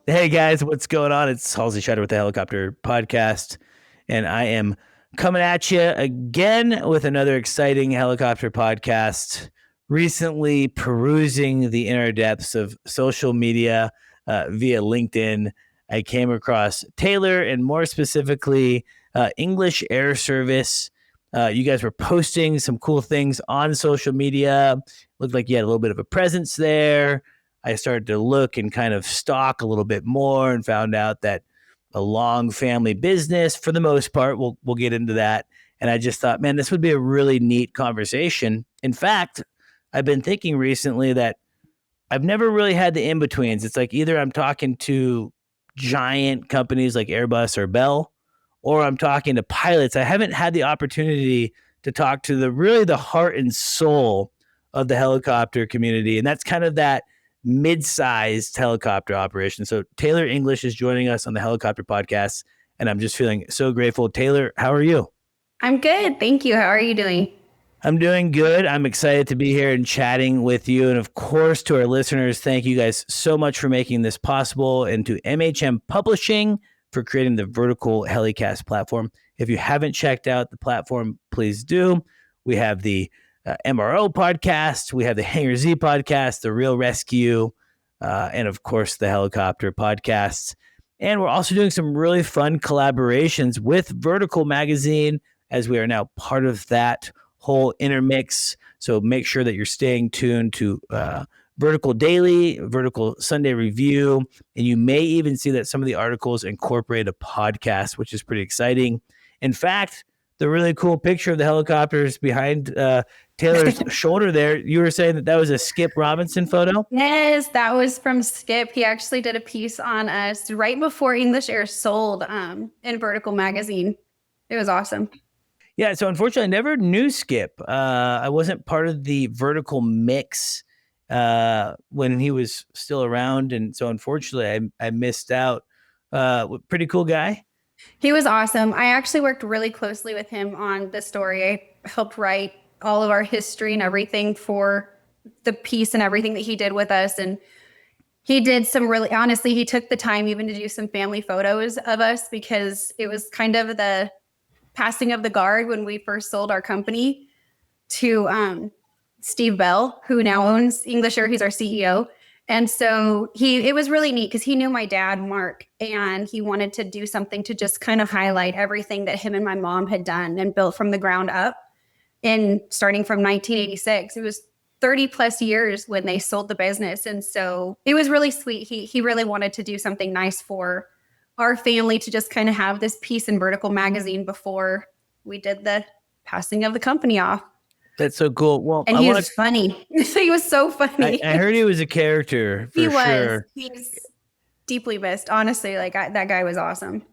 Hey guys, what's going on? It's Halsey Shutter with the Helicopter Podcast, and I am coming at you again with another exciting helicopter podcast. Recently perusing the inner depths of social media via LinkedIn, I came across Taylor and more specifically English Air Service. You guys were posting some cool things on social media. Looked like you had a little bit of a presence there. I started to look and kind of stalk a little bit more and found out that a long family business for the most part. We'll get into that. And I just thought, man, this would be a really neat conversation. In fact, I've been thinking recently that I've never really had the in-betweens. It's like either I'm talking to giant companies like Airbus or Bell, or I'm talking to pilots. I haven't had the opportunity to talk to the heart and soul of the helicopter community. And that's kind of that mid-sized helicopter operation. So Taylor English is joining us on the Helicopter Podcast, and I'm just feeling so grateful. Taylor, how are you? I'm good. Thank you. How are you doing? I'm doing good. I'm excited to be here and chatting with you. And of course, to our listeners, thank you guys so much for making this possible, and to MHM Publishing for creating the vertical HeliCASTS platform. If you haven't checked out the platform, please do. We have the MRO podcast, we have the Hangar Z podcast, the Real Rescue, and of course the Helicopter podcasts. And we're also doing some really fun collaborations with Vertical Magazine, as we are now part of that whole intermix. So make sure that you're staying tuned to Vertical Daily, Vertical Sunday Review, and you may even see that some of the articles incorporate a podcast, which is pretty exciting. In fact, the really cool picture of the helicopters behind Taylor's shoulder there, you were saying that was a Skip Robinson photo? Yes, that was from Skip. He actually did a piece on us right before English Air sold in Vertical Magazine. It was awesome. Yeah, so unfortunately, I never knew Skip. I wasn't part of the Vertical mix when he was still around, and so unfortunately, I missed out. Pretty cool guy. He was awesome. I actually worked really closely with him on the story. I helped write all of our history and everything for the piece and everything that he did with us. And he did some honestly, he took the time even to do some family photos of us, because it was kind of the passing of the guard when we first sold our company to Steve Bell, who now owns English Air. He's our CEO. And so it was really neat because he knew my dad, Mark, and he wanted to do something to just kind of highlight everything that him and my mom had done and built from the ground up. And starting from 1986, it was 30 plus years when they sold the business. And so it was really sweet. He really wanted to do something nice for our family, to just kind of have this piece in Vertical Magazine before we did the passing of the company off. That's so cool. Well, and he was funny. He was so funny. I heard he was a character. For sure. He's deeply missed. Honestly, that guy was awesome.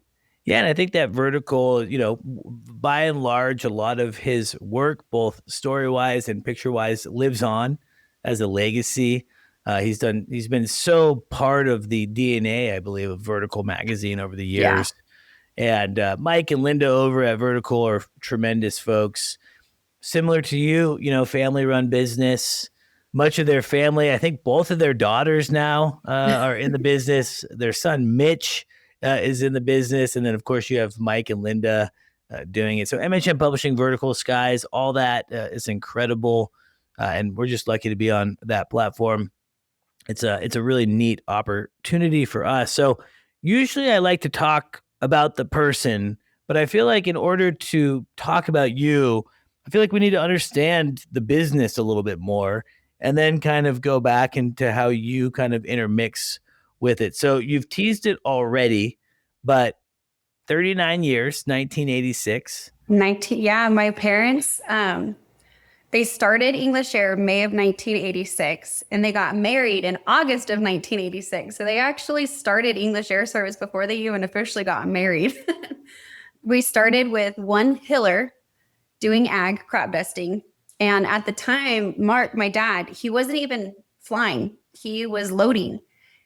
Yeah, and I think that Vertical, by and large, a lot of his work, both story-wise and picture-wise, lives on as a legacy. He's been so part of the DNA, I believe, of Vertical Magazine over the years. Yeah. And Mike and Linda over at Vertical are tremendous folks. Similar to you, family-run business. Much of their family, I think both of their daughters now are in the business. Their son, Mitch, is in the business. And then, of course, you have Mike and Linda doing it. So MHM Publishing, Vertical Skies, all that is incredible. And we're just lucky to be on that platform. It's a really neat opportunity for us. So usually I like to talk about the person, but I feel like in order to talk about you, I feel like we need to understand the business a little bit more, and then kind of go back into how you kind of intermix with it. So you've teased it already, but 39 years, 1986. Yeah, my parents, They started English Air May of 1986 and they got married in August of 1986. So they actually started English Air Service before they even officially got married. We started with one hiller doing ag crop dusting. And at the time, Mark, my dad, he wasn't even flying. He was loading.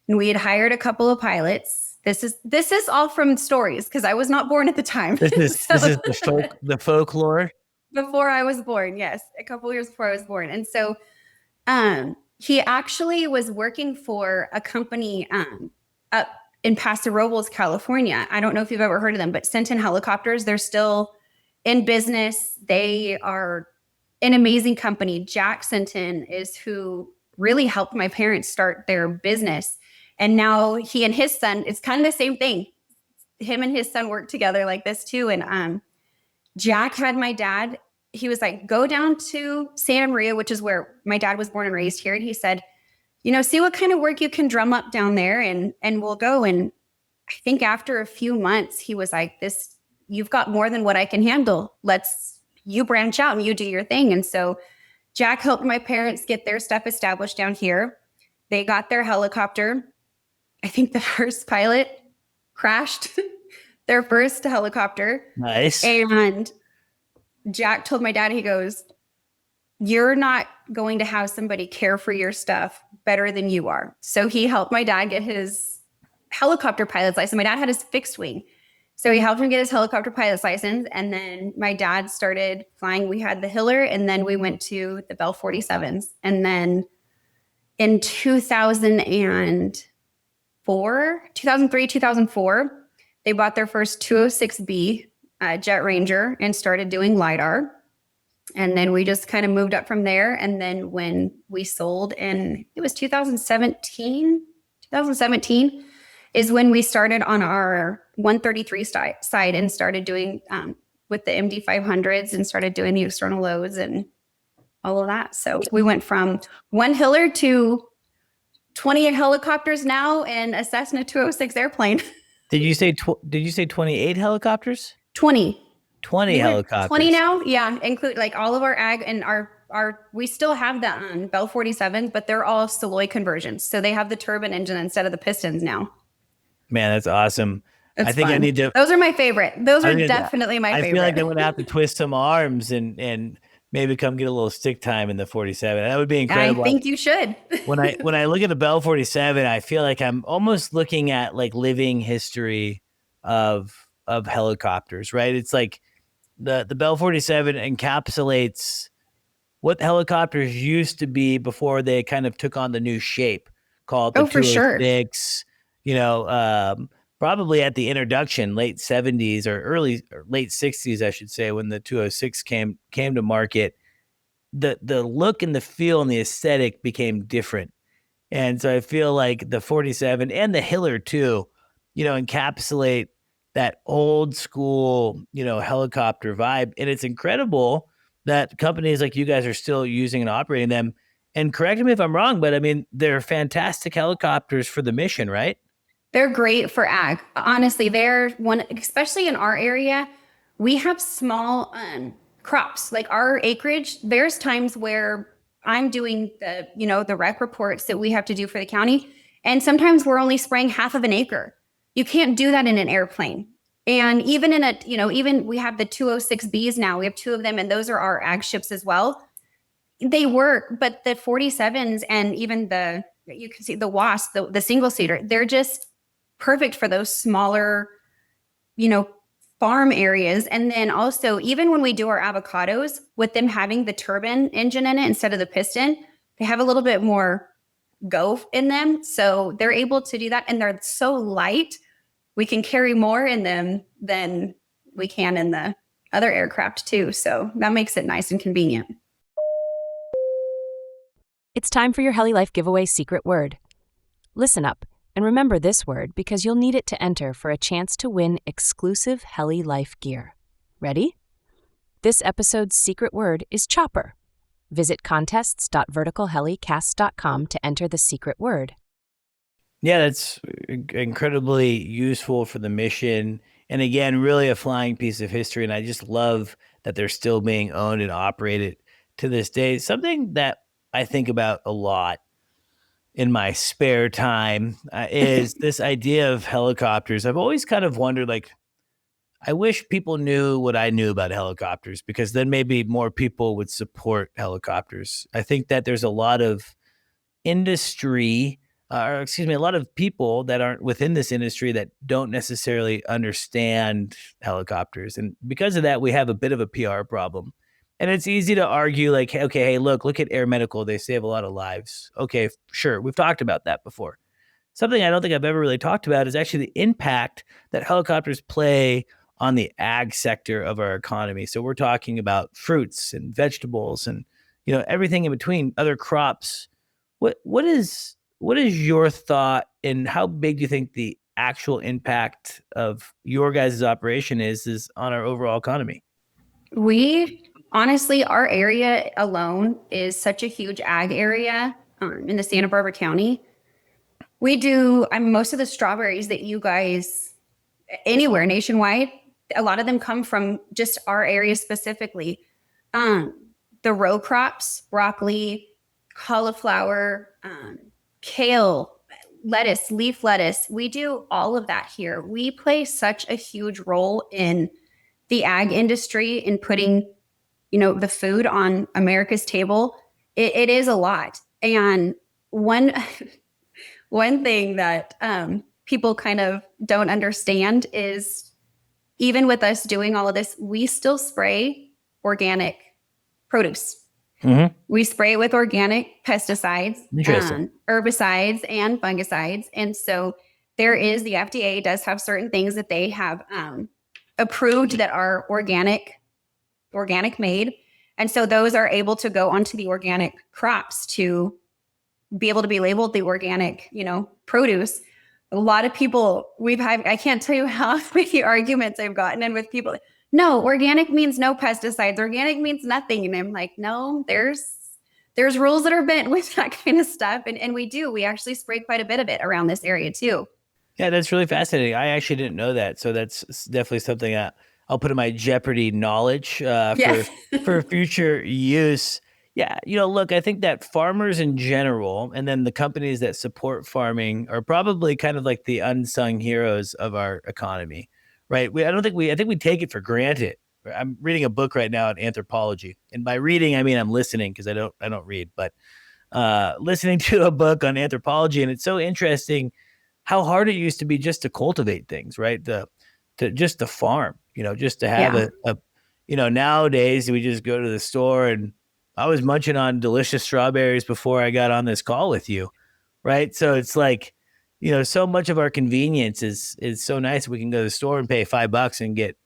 And we had hired a couple of pilots. This is all from stories because I was not born at the time. This is the folklore. Before I was born, yes, a couple years before I was born. And so he actually was working for a company up in Paso Robles, California. I don't know if you've ever heard of them, but Centon Helicopters, they're still in business. They are an amazing company. Jack Centon is who really helped my parents start their business. And now he and his son, it's kind of the same thing. Him and his son work together like this too. And Jack had my dad, he was like, go down to Santa Maria, which is where my dad was born and raised here. And he said, see what kind of work you can drum up down there and we'll go. And I think after a few months, he was like, you've got more than what I can handle. You branch out and you do your thing. And so Jack helped my parents get their stuff established down here. They got their helicopter. I think the first pilot crashed their first helicopter. Nice. And Jack told my dad, he goes, you're not going to have somebody care for your stuff better than you are. So he helped my dad get his helicopter pilot's license. My dad had his fixed wing. So he helped him get his helicopter pilot's license. And then my dad started flying. We had the Hiller and then we went to the Bell 47s. And then in 2003, 2004, they bought their first 206B Jet Ranger and started doing LiDAR. And then we just kind of moved up from there. And then when we sold in, it was 2017 is when we started on our 133 side and started doing with the MD500s and started doing the external loads and all of that. So we went from one Hiller to 20 helicopters now and a Cessna 206 airplane. Did you say 28 helicopters? 20 helicopters. 20 now, yeah, include like all of our ag and our we still have the Bell 47s, but they're all Saloy conversions. So they have the turbine engine instead of the pistons now. Man, that's awesome. It's I think fun. I need to. Those are my favorite. Those are definitely my favorite. I feel like I'm going to have to twist some arms and maybe come get a little stick time in the 47. That would be incredible. I think you should. When I look at the Bell 47, I feel like I'm almost looking at like living history of helicopters, right? It's like the Bell 47 encapsulates what helicopters used to be before they kind of took on the new shape called the 206. Sure. Probably at the introduction, late 70s or late 60s, I should say, when the 206 came to market, the look and the feel and the aesthetic became different. And so I feel like the 47 and the Hiller too, encapsulate that old school, helicopter vibe. And it's incredible that companies like you guys are still using and operating them. And correct me if I'm wrong, but I mean, they're fantastic helicopters for the mission, right? They're great for ag. Honestly, they're one, especially in our area, we have small crops. Like our acreage, there's times where I'm doing the rec reports that we have to do for the county. And sometimes we're only spraying half of an acre. You can't do that in an airplane. And even in even we have the 206Bs now, we have two of them, and those are our ag ships as well. They work, but the 47s and even you can see the WASP, the single seater, they're just perfect for those smaller, farm areas. And then also, even when we do our avocados, with them having the turbine engine in it instead of the piston, they have a little bit more go in them. So they're able to do that. And they're so light, we can carry more in them than we can in the other aircraft too. So that makes it nice and convenient. It's time for your Heli Life giveaway secret word. Listen up and remember this word because you'll need it to enter for a chance to win exclusive Heli Life gear. Ready? This episode's secret word is chopper. Visit contests.verticalhelicasts.com to enter the secret word. Yeah, that's incredibly useful for the mission. And again, really a flying piece of history. And I just love that they're still being owned and operated to this day. Something that I think about a lot in my spare time is this idea of helicopters. I've always kind of wondered, like, I wish people knew what I knew about helicopters, because then maybe more people would support helicopters. I think that there's a lot of industry, a lot of people that aren't within this industry that don't necessarily understand helicopters. And because of that, we have a bit of a PR problem. And it's easy to argue, like, okay, hey, look at Air Medical. They save a lot of lives. Okay, sure. We've talked about that before. Something I don't think I've ever really talked about is actually the impact that helicopters play on the ag sector of our economy. So we're talking about fruits and vegetables and, everything in between, other crops. What is your thought, and how big do you think the actual impact of your guys' operation is on our overall economy? We honestly, our area alone is such a huge ag area in the Santa Barbara County. We do most of the strawberries that you guys, anywhere nationwide, a lot of them come from just our area specifically. The row crops, broccoli, cauliflower, kale, lettuce, leaf lettuce. We do all of that here. We play such a huge role in the ag industry in putting, the food on America's table. It is a lot. And one thing that people kind of don't understand is, even with us doing all of this, we still spray organic produce. Mm-hmm. We spray it with organic pesticides, herbicides, and fungicides. And so the FDA does have certain things that they have approved that are organic made. And so those are able to go onto the organic crops to be able to be labeled the organic, produce. A lot of people I can't tell you how many arguments I've gotten in with people. No, organic means no pesticides. Organic means nothing. And I'm like, no, there's rules that are bent with that kind of stuff. And we actually spray quite a bit of it around this area too. Yeah, that's really fascinating. I actually didn't know that. So that's definitely something I'll put in my Jeopardy knowledge for future use. Yeah, look, I think that farmers in general, and then the companies that support farming, are probably kind of like the unsung heroes of our economy, right? I think we take it for granted. I'm reading a book right now on anthropology, and by reading I mean I'm listening, because I don't read, but listening to a book on anthropology, and it's so interesting how hard it used to be just to cultivate things, right? Just to farm, just to have nowadays we just go to the store, and I was munching on delicious strawberries before I got on this call with you, right? So it's like, so much of our convenience is so nice. We can go to the store and pay $5 and get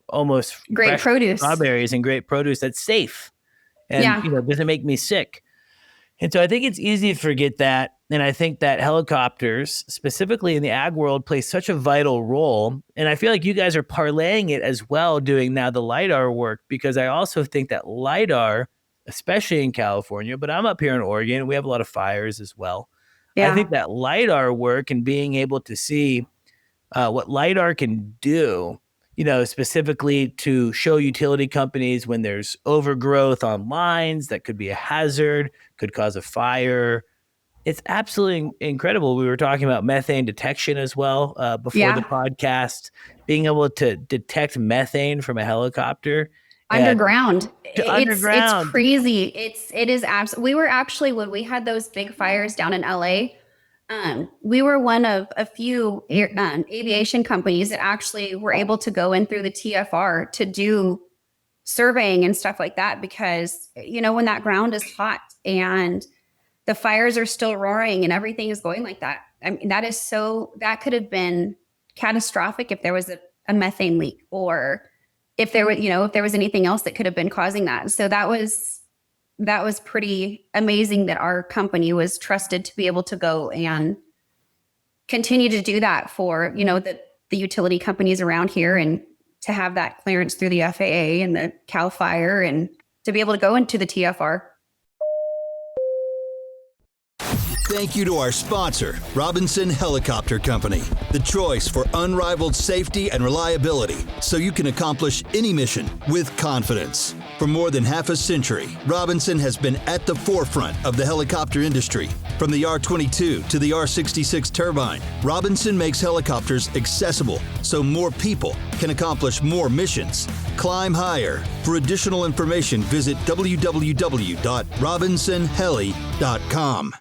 almost great produce, strawberries and great produce that's safe and doesn't make me sick. And so I think it's easy to forget that. And I think that helicopters, specifically in the ag world, play such a vital role. And I feel like you guys are parlaying it as well, doing now the LiDAR work, because I also think that LiDAR, especially in California, but I'm up here in Oregon, and we have a lot of fires as well. Yeah. I think that LiDAR work and being able to see what LiDAR can do, specifically to show utility companies when there's overgrowth on lines that could be a hazard, could cause a fire. It's absolutely incredible. We were talking about methane detection as well before the podcast, being able to detect methane from a helicopter. Underground. Underground. It's crazy. It is absolutely. We were actually, when we had those big fires down in LA, we were one of a few aviation companies that actually were able to go in through the TFR to do surveying and stuff like that, because, when that ground is hot and the fires are still roaring and everything is going like that. I mean, that could have been catastrophic if there was a methane leak, or if there was anything else that could have been causing that. So that was pretty amazing that our company was trusted to be able to go and continue to do that for, the utility companies around here, and to have that clearance through the FAA and the CAL FIRE, and to be able to go into the TFR. Thank you to our sponsor, Robinson Helicopter Company, the choice for unrivaled safety and reliability, so you can accomplish any mission with confidence. For more than half a century, Robinson has been at the forefront of the helicopter industry. From the R-22 to the R-66 turbine, Robinson makes helicopters accessible so more people can accomplish more missions. Climb higher. For additional information, visit www.robinsonheli.com.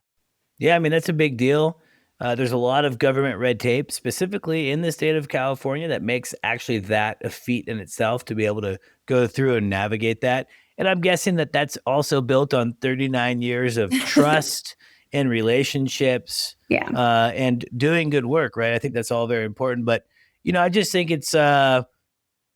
Yeah, I mean, that's a big deal. There's a lot of government red tape, specifically in the state of California, that makes actually that a feat in itself to be able to go through and navigate that. And I'm guessing that that's also built on 39 years of trust and relationships, and doing good work, right? I think that's all very important. But, I just think it's, as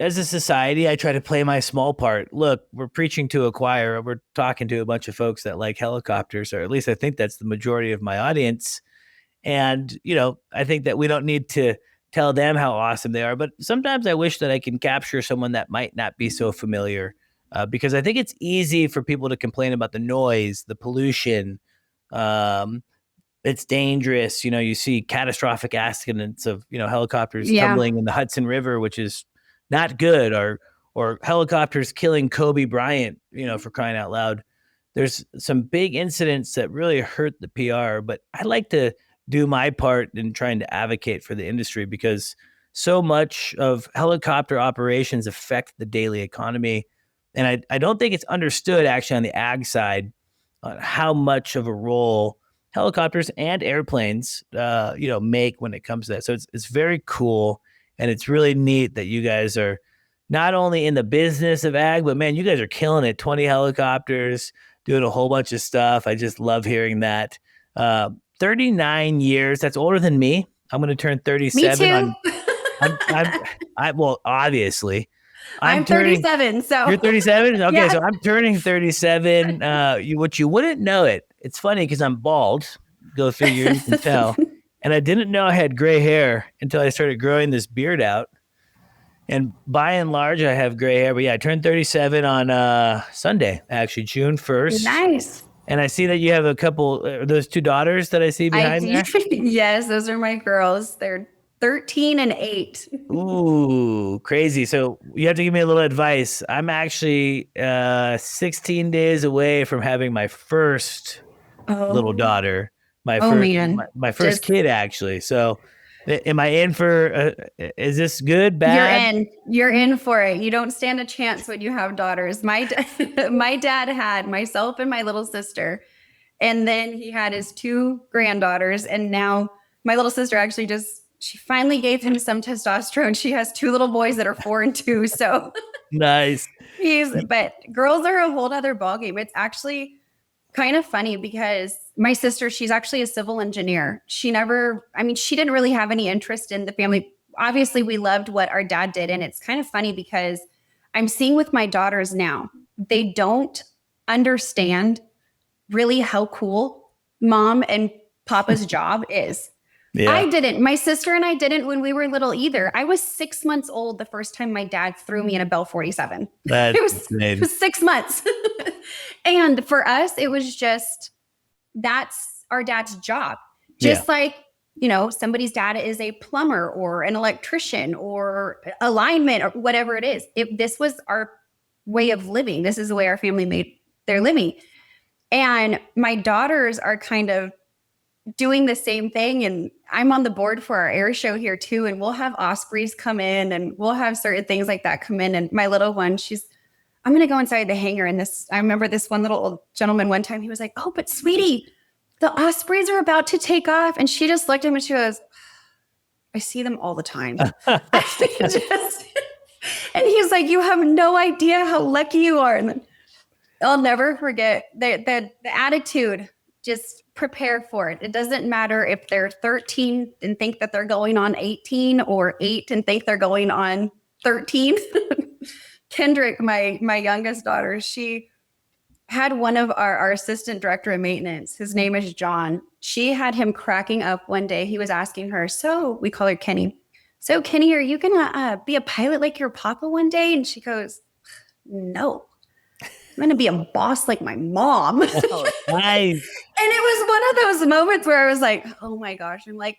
a society, I try to play my small part. Look, we're preaching to a choir. We're talking to a bunch of folks that like helicopters, or at least I think that's the majority of my audience. And, I think that we don't need to tell them how awesome they are. But sometimes I wish that I can capture someone that might not be so familiar, because I think it's easy for people to complain about the noise, the pollution. It's dangerous. You see catastrophic accidents of, helicopters tumbling in the Hudson River, which is not good, or helicopters killing Kobe Bryant, for crying out loud. There's some big incidents that really hurt the PR, but I like to do my part in trying to advocate for the industry, because so much of helicopter operations affect the daily economy. And I don't think it's understood actually on the ag side on how much of a role helicopters and airplanes, make when it comes to that. So it's very cool. And it's really neat that you guys are not only in the business of ag, but man, you guys are killing it. 20 helicopters, doing a whole bunch of stuff. I just love hearing that. 39 years. That's older than me. I'm going to turn 37. Me too. Well, obviously. I'm 37. So you're 37? Okay, Yeah. So I'm turning 37. What you wouldn't know it's funny because I'm bald. Go figure, you can tell. And I didn't know I had gray hair until I started growing this beard out. And by and large, I have gray hair. But yeah, I turned 37 on Sunday, actually, June 1st. Nice. And I see that you have a couple, those two daughters that I see behind there. Yes, those are my girls. They're 13 and 8. Ooh, crazy. So you have to give me a little advice. I'm actually 16 days away from having my first little daughter. My first kid, actually. So am I in for, is this good, bad? You're in for it. You don't stand a chance when you have daughters. My dad had myself and my little sister, and then he had his 2 granddaughters. And now my little sister actually she finally gave him some testosterone. She has 2 little boys that are 4 and 2. So nice. But girls are a whole other ballgame. It's actually kind of funny because my sister, she's actually a civil engineer. She didn't really have any interest in the family. Obviously, we loved what our dad did. And it's kind of funny because I'm seeing with my daughters now, they don't understand really how cool mom and papa's job is. Yeah. I didn't. My sister and I didn't when we were little either. I was 6 months old the first time my dad threw me in a Bell 47. It was 6 months. And for us, it was just, that's our dad's job. Just like, somebody's dad is a plumber or an electrician or a lineman or whatever it is. This was our way of living. This is the way our family made their living. And my daughters are kind of doing the same thing. And I'm on the board for our air show here too. And we'll have ospreys come in and we'll have certain things like that come in. And my little one, I'm going to go inside the hangar. And I remember this one little old gentleman one time, he was like, "Oh, but sweetie, the ospreys are about to take off." And she just looked at him and she goes, "I see them all the time." And he's like, "You have no idea how lucky you are." And then I'll never forget the attitude. Just prepare for it. It doesn't matter if they're 13 and think that they're going on 18 or 8 and think they're going on 13. Kendrick, my youngest daughter, she had one of our assistant director of maintenance. His name is John. She had him cracking up one day. He was asking her, so we call her Kenny. "So Kenny, are you going to be a pilot like your papa one day?" And she goes, "No. I'm going to be a boss like my mom." Oh, nice. And it was one of those moments where I was like, oh my gosh. I'm like,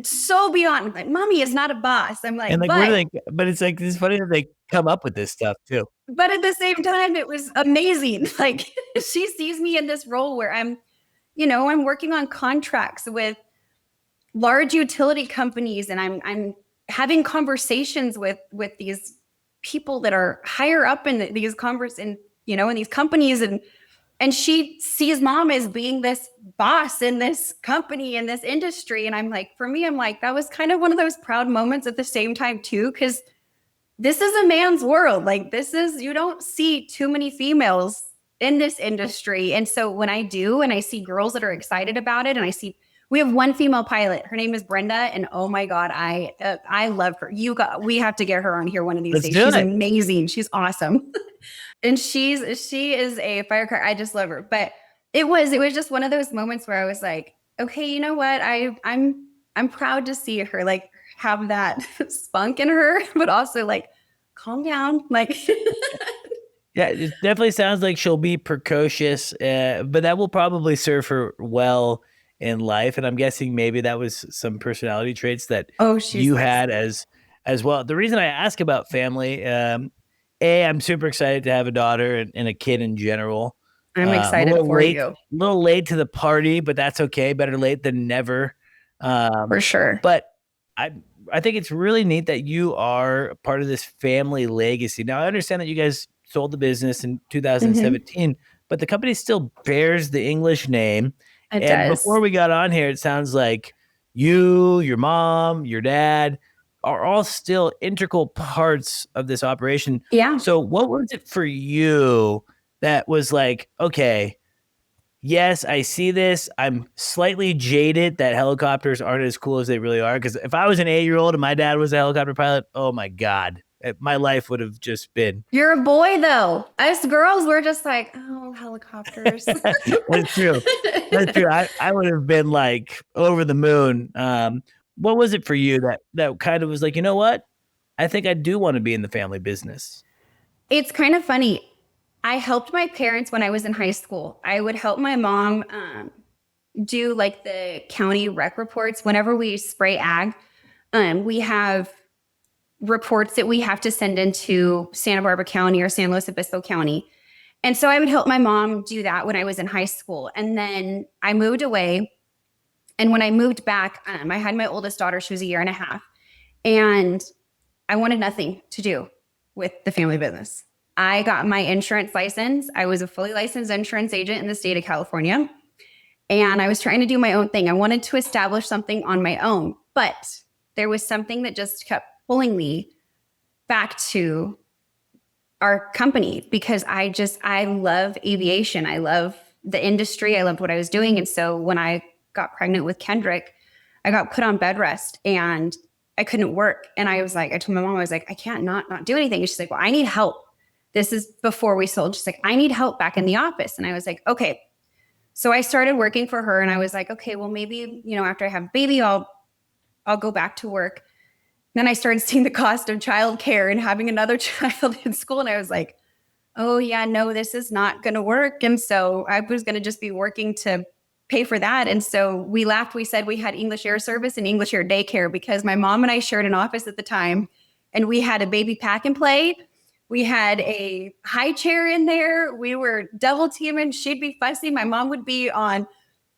so beyond, like, mommy is not a boss. I'm like, And like, what do they? But it's like it's funny that they come up with this stuff too. but at the same time, it was amazing. Like she sees me in this role where I'm, I'm working on contracts with large utility companies, and I'm having conversations with these people that are higher up in these in these companies, and she sees mom as being this boss in this company, in this industry. And I'm like, for me, I'm like, that was kind of one of those proud moments at the same time too, because this is a man's world. Like you don't see too many females in this industry. And so when I do, and I see girls that are excited about it, and we have one female pilot. Her name is Brenda, and oh my God, I love her. We have to get her on here one of these days. She's amazing. She's awesome. And she is a firecracker. I just love her. But it was just one of those moments where I was like, okay, you know what? I'm proud to see her like have that spunk in her, but also like calm down. Like Yeah, it definitely sounds like she'll be precocious, but that will probably serve her well in life. And I'm guessing maybe that was some personality traits that you had as well. The reason I ask about family, I'm super excited to have a daughter and a kid in general. I'm excited for you. A little late to the party, but that's okay. Better late than never. For sure. But I think it's really neat that you are part of this family legacy. Now, I understand that you guys sold the business in 2017, but the company still bears the English name. It does. Before we got on here, it sounds like you, your mom, your dad are all still integral parts of this operation. Yeah. So what was it for you that was like, okay, yes, I see this. I'm slightly jaded that helicopters aren't as cool as they really are. Because if I was an 8-year-old and my dad was a helicopter pilot, oh my God, my life would have just been. You're a boy, though. Us girls, we're just like, oh, helicopters. That's true. That's true. I would have been like over the moon. What was it for you that kind of was like, you know what? I think I do want to be in the family business. It's kind of funny. I helped my parents when I was in high school. I would help my mom do like the county rec reports. Whenever we spray ag, we have reports that we have to send into Santa Barbara County or San Luis Obispo County. And so I would help my mom do that when I was in high school. And then I moved away. And when I moved back, I had my oldest daughter. She was 1.5 years. And I wanted nothing to do with the family business. I got my insurance license. I was a fully licensed insurance agent in the state of California. And I was trying to do my own thing. I wanted to establish something on my own. But there was something that just kept pulling me back to our company because I love aviation. I love the industry. I loved what I was doing. And so when I got pregnant with Kendrick, I got put on bed rest and I couldn't work. And I told my mom, I was like, I can't not do anything. And she's like, well, I need help. This is before we sold. She's like, I need help back in the office. And I was like, okay. So I started working for her and I was like, okay, well, maybe, after I have baby, I'll go back to work. Then I started seeing the cost of childcare and having another child in school. And I was like, oh yeah, no, this is not going to work. And so I was going to just be working to pay for that. And so we laughed. We said we had English Air Service and English Air Daycare because my mom and I shared an office at the time. And we had a baby pack and play. We had a high chair in there. We were double teaming. She'd be fussy. My mom would be on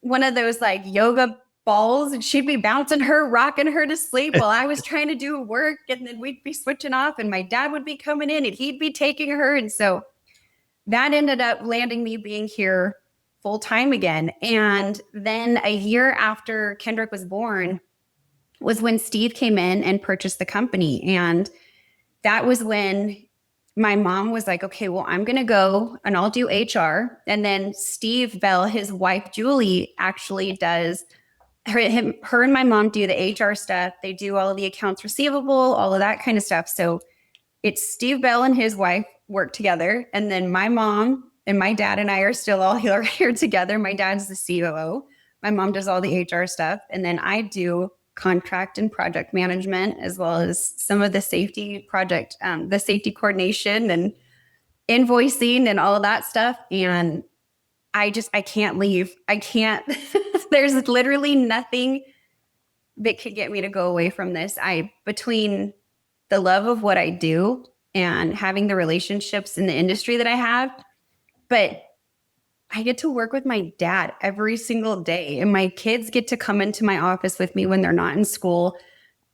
one of those like yoga balls and she'd be bouncing her, rocking her to sleep while I was trying to do work. And then we'd be switching off and my dad would be coming in and he'd be taking her. And so that ended up landing me being here full time again. And then a year after Kendrick was born was when Steve came in and purchased the company. And that was when my mom was like, okay, well, I'm going to go and I'll do HR. And then Steve Bell, his wife, Julie, actually does her and my mom do the HR stuff. They do all of the accounts receivable, all of that kind of stuff. So it's Steve Bell and his wife work together. And then my mom and my dad and I are still all here together. My dad's the COO. My mom does all the HR stuff. And then I do contract and project management, as well as some of the safety project, the safety coordination and invoicing and all of that stuff. And I can't leave. I can't, there's literally nothing that could get me to go away from this. Between the love of what I do and having the relationships in the industry that I have, but I get to work with my dad every single day, and my kids get to come into my office with me when they're not in school.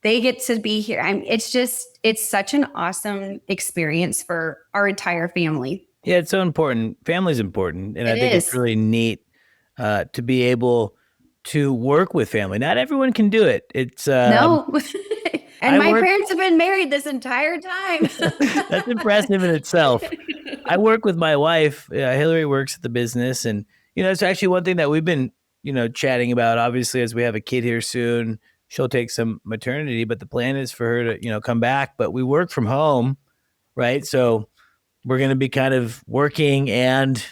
They get to be here. It's such an awesome experience for our entire family. Yeah, it's so important. Family's important. And I It think it's is. really neat to be able to work with family. Not everyone can do it. It's No. And I my work parents have been married this entire time. that's impressive in itself. I work with my wife. Hillary works at the business, and it's actually one thing that we've been chatting about. Obviously, as we have a kid here soon, she'll take some maternity, but the plan is for her to come back. But we work from home, right? So we're going to be kind of working and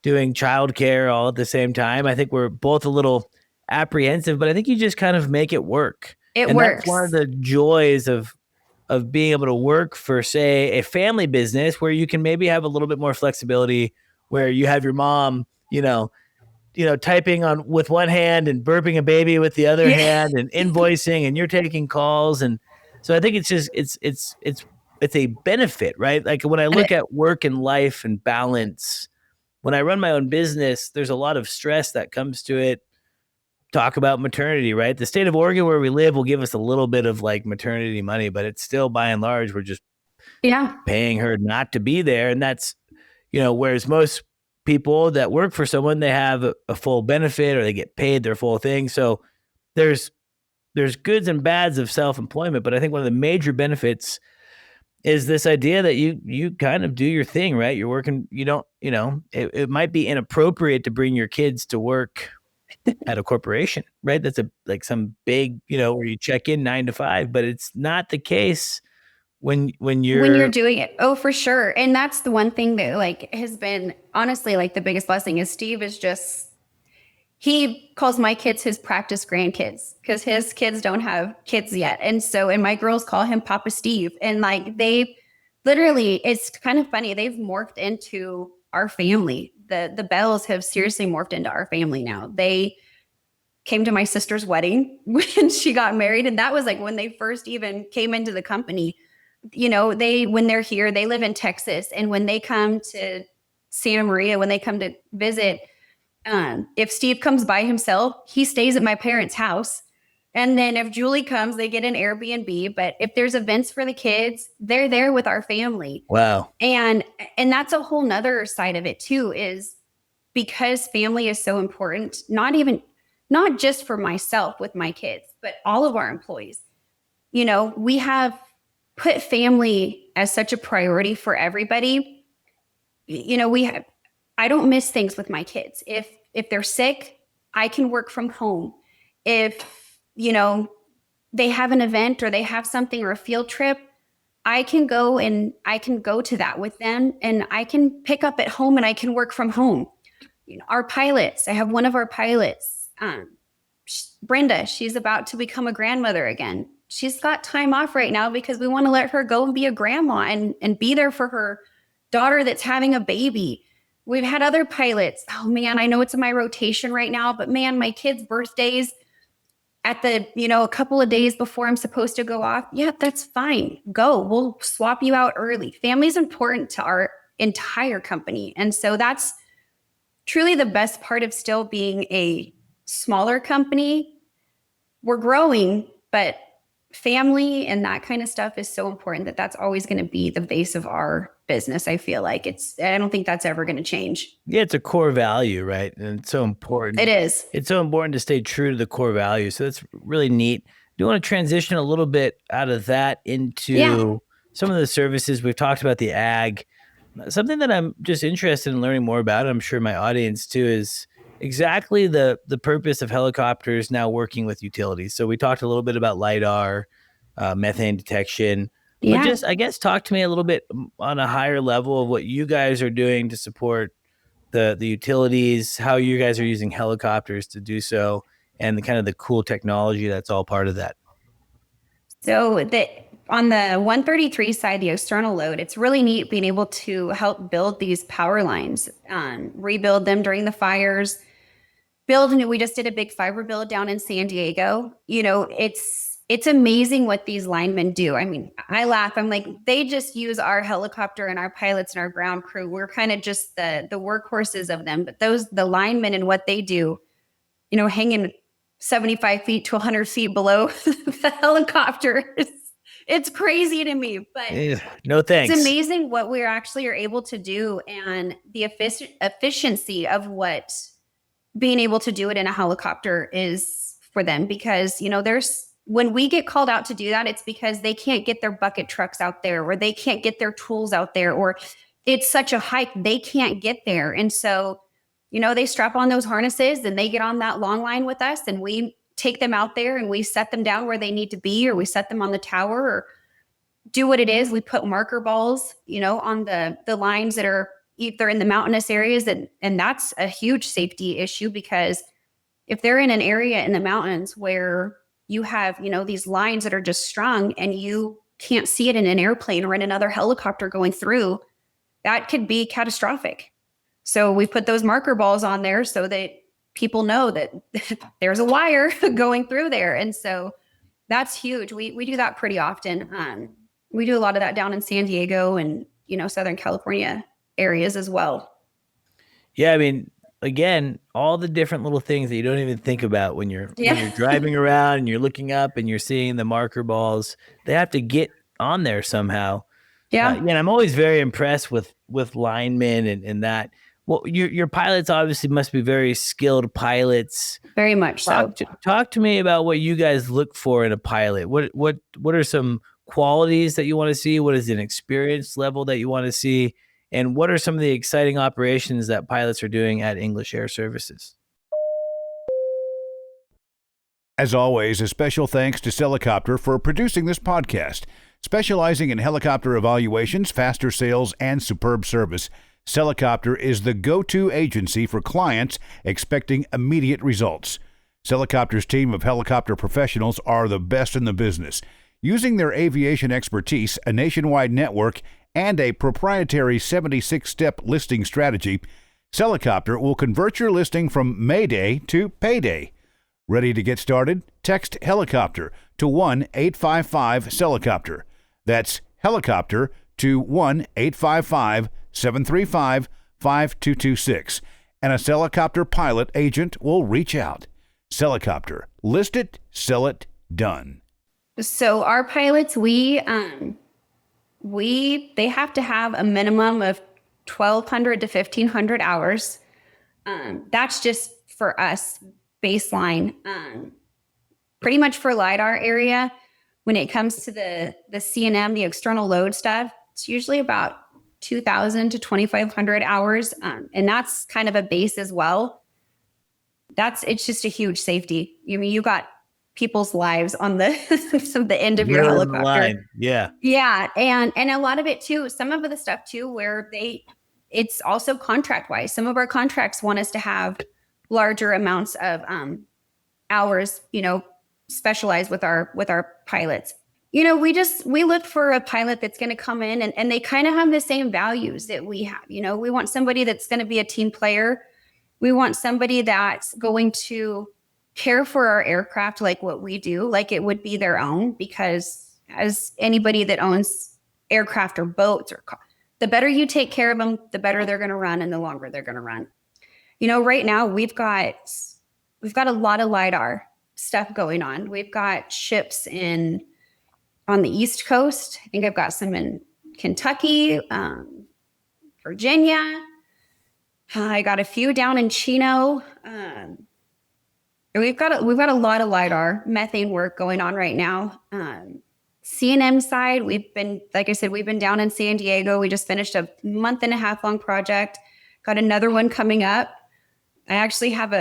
doing childcare all at the same time. I think we're both a little apprehensive, but I think you just kind of make it work. It And works. that's one of the joys of being able to work for, say, a family business where you can maybe have a little bit more flexibility, where you have your mom, typing on with one hand and burping a baby with the other hand and invoicing, and you're taking calls. And so I think it's just, it's a benefit, right? Like when I look at work and life and balance, when I run my own business, there's a lot of stress that comes to it. Talk about maternity, right? The state of Oregon where we live will give us a little bit of like maternity money, but it's still by and large, we're just paying her not to be there. And that's, whereas most people that work for someone, they have a full benefit or they get paid their full thing. So there's goods and bads of self-employment, but I think one of the major benefits is this idea that you kind of do your thing, right? You're working, you don't, it might be inappropriate to bring your kids to work at a corporation, right? That's like some big, where you check in 9 to 5, but it's not the case when you're doing it. Oh, for sure. And that's the one thing that like has been honestly like the biggest blessing is Steve is he calls my kids his practice grandkids because his kids don't have kids yet. And my girls call him Papa Steve. And like they literally, it's kind of funny. They've morphed into our family. The Bells have seriously morphed into our family now. They came to my sister's wedding when she got married. And that was like when they first even came into the company. When they're here, they live in Texas. And when they come to Santa Maria, when they come to visit, if Steve comes by himself, he stays at my parents' house. And then if Julie comes, they get an Airbnb. But if there's events for the kids, they're there with our family. Wow. And that's a whole nother side of it too, is because family is so important, not just for myself with my kids, but all of our employees. We have put family as such a priority for everybody. I don't miss things with my kids. If they're sick, I can work from home. If they have an event or they have something or a field trip, I can go to that with them, and I can pick up at home and I can work from home. Our pilots, I have one of our pilots, Brenda, she's about to become a grandmother again. She's got time off right now because we want to let her go and be a grandma and be there for her daughter that's having a baby. We've had other pilots. Oh man, I know it's in my rotation right now, but man, my kids' birthdays at the, a couple of days before I'm supposed to go off. Yeah, that's fine. Go. We'll swap you out early. Family's important to our entire company. And so that's truly the best part of still being a smaller company. We're growing, but family and that kind of stuff is so important that's always going to be the base of our business. I feel like I don't think that's ever going to change. Yeah, it's a core value, right? And it's so important. It is. It's so important to stay true to the core value. So that's really neat. Do you want to transition a little bit out of that into some of the services? We've talked about the ag. Something that I'm just interested in learning more about, I'm sure my audience too, is exactly the purpose of helicopters now working with utilities. So we talked a little bit about LiDAR, methane detection. But just, I guess, talk to me a little bit on a higher level of what you guys are doing to support the utilities, how you guys are using helicopters to do so, and the kind of the cool technology that's all part of that. So on the 133 side, the external load, it's really neat being able to help build these power lines, rebuild them during the fires, building. We just did a big fiber build down in San Diego. You know, it's amazing what these linemen do. I mean, I laugh. I'm like, they just use our helicopter and our pilots and our ground crew. We're kind of just the workhorses of them. But the linemen and what they do, you know, hanging 75 feet to 100 feet below the helicopter. It's crazy to me, but no thanks. it's amazing what we actually are able to do and the efficiency of what being able to do it in a helicopter is for them. Because, you know, when we get called out to do that, it's because they can't get their bucket trucks out there, or they can't get their tools out there, or it's such a hike, they can't get there. And so, you know, they strap on those harnesses and they get on that long line with us, and we take them out there and we set them down where they need to be, or we set them on the tower, or do what it is. We put marker balls, you know, on the lines that are either in the mountainous areas. And that's a huge safety issue, because if they're in an area in the mountains where you have, you know, these lines that are just strung and you can't see it in an airplane or in another helicopter going through, that could be catastrophic. So we put those marker balls on there so that people know that there's a wire going through there. And so that's huge. We do that pretty often. We do a lot of that down in San Diego and, you know, Southern California areas as well. Yeah, I mean, again, all the different little things that you don't even think about when you're driving around and you're looking up and you're seeing the marker balls. They have to get on there somehow. Yeah. And I'm always very impressed with linemen and that. Well, your pilots obviously must be very skilled pilots. Very much so. Talk to me about what you guys look for in a pilot. What are some qualities that you want to see? What is an experience level that you want to see? And what are some of the exciting operations that pilots are doing at English Air Services? As always, a special thanks to HeliCASTS for producing this podcast. Specializing in helicopter evaluations, faster sales, and superb service, HeliCASTS is the go-to agency for clients expecting immediate results. HeliCASTS' team of helicopter professionals are the best in the business. Using their aviation expertise, a nationwide network, and a proprietary 76-step listing strategy, HeliCASTS will convert your listing from Mayday to payday. Ready to get started? Text helicopter to 1-855-HeliCASTS. That's helicopter to 1-855-735-5226. And a HeliCASTS pilot agent will reach out. HeliCASTS. List it, sell it, done. So our pilots, they have to have a minimum of 1,200 to 1,500 hours. That's just for us baseline. Pretty much for LiDAR area, when it comes to the CNM, the external load stuff, it's usually about 2,000 to 2,500 hours. And that's kind of a base as well. It's just a huge safety. I mean, you got people's lives on the end of your helicopter. Line. Yeah. Yeah. And a lot of it too, some of the stuff too, where it's also contract wise. Some of our contracts want us to have larger amounts of hours, you know, specialized with our pilots. You know, we look for a pilot that's going to come in and they kind of have the same values that we have. You know, we want somebody that's going to be a team player. We want somebody that's going to care for our aircraft like what we do, like it would be their own, because as anybody that owns aircraft or boats or the better you take care of them, the better they're going to run and the longer they're going to run. You know, right now we've got a lot of LiDAR stuff going on. We've got ships on the East Coast. I think I've got some in Kentucky, Virginia. I got a few down in Chino. We've got a lot of LiDAR methane work going on right now. CNM side, like I said, we've been down in San Diego. We just finished a 1.5-month long project. Got another one coming up. I actually have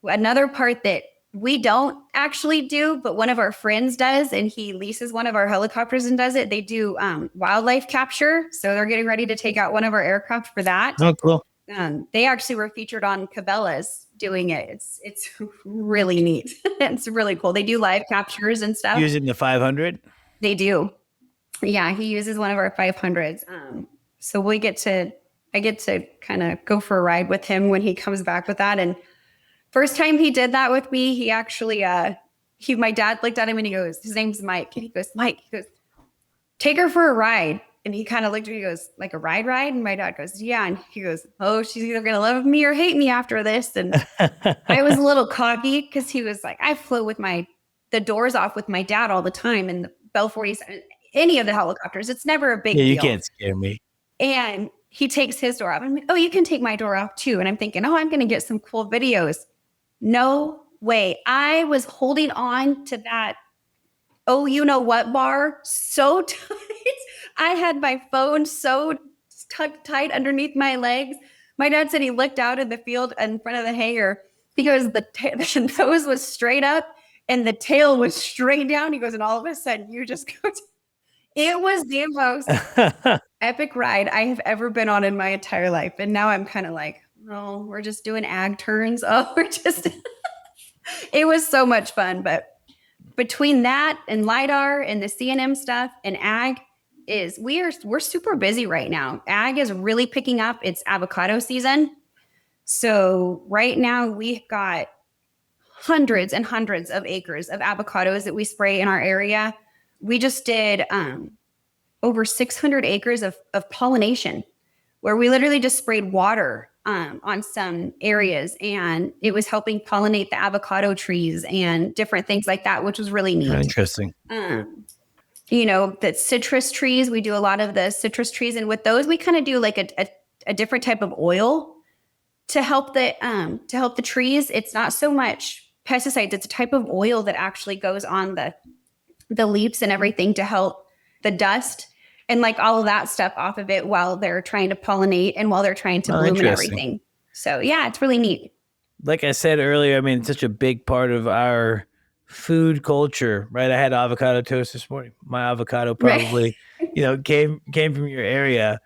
another part that we don't actually do, but one of our friends does, and he leases one of our helicopters and does it. They do wildlife capture. So they're getting ready to take out one of our aircraft for that. Oh, cool. They actually were featured on Cabela's doing it. It's really neat. It's really cool. They do live captures and stuff. Using the 500? They do. Yeah, he uses one of our 500s. So I get to kind of go for a ride with him when he comes back with that. And First time he did that with me, he actually, my dad looked at him and he goes, his name's Mike. And he goes, Mike, he goes, take her for a ride. And he kind of looked at me, he goes, like a ride? And my dad goes, yeah. And he goes, oh, she's either going to love me or hate me after this. And I was a little cocky because he was like, I flew with the doors off with my dad all the time in the Bell 47, any of the helicopters. It's never a big deal. You can't scare me. And he takes his door off. I'm like, oh, you can take my door off too. And I'm thinking, oh, I'm going to get some cool videos. No way. I was holding on to that, oh, you know what bar so tight. I had my phone so tucked tight underneath my legs. My dad said he looked out in the field in front of the hangar because the nose was straight up and the tail was straight down. He goes, and all of a sudden you just go. It was the most epic ride I have ever been on in my entire life. And now I'm kind of like, oh, we're just doing ag turns. Oh, it was so much fun. But between that and LiDAR and the CNM stuff and ag we're super busy right now. Ag is really picking up. It's avocado season. So right now we've got hundreds and hundreds of acres of avocados that we spray in our area. We just did over 600 acres of pollination where we literally just sprayed water on some areas, and it was helping pollinate the avocado trees and different things like that, which was really neat. Interesting. The citrus trees, we do a lot of the citrus trees. And with those, we kind of do like a different type of oil to help the trees. It's not so much pesticides. It's a type of oil that actually goes on the leaves and everything to help the dust and like all of that stuff off of it while they're trying to pollinate and while they're trying to bloom and everything. So yeah, it's really neat. Like I said earlier, I mean, it's such a big part of our food culture, right? I had avocado toast this morning. My avocado probably, came from your area.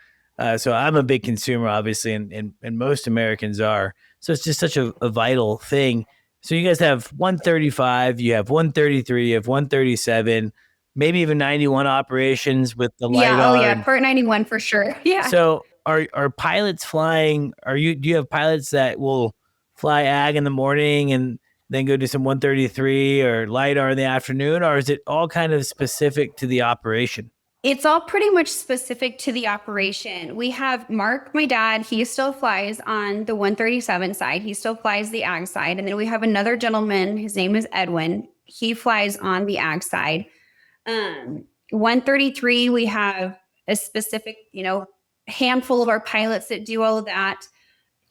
So I'm a big consumer, obviously, and most Americans are. So it's just such a vital thing. So you guys have 135, you have 133, you have 137, maybe even 91 operations with the LiDAR. Yeah, oh yeah, Part 91 for sure. Yeah. So are pilots flying? Do you have pilots that will fly ag in the morning and then go do some 133 or LiDAR in the afternoon, or is it all kind of specific to the operation? It's all pretty much specific to the operation. We have Mark, my dad, he still flies on the 137 side. He still flies the ag side. And then we have another gentleman, his name is Edwin. He flies on the ag side. 133, we have a specific, handful of our pilots that do all of that.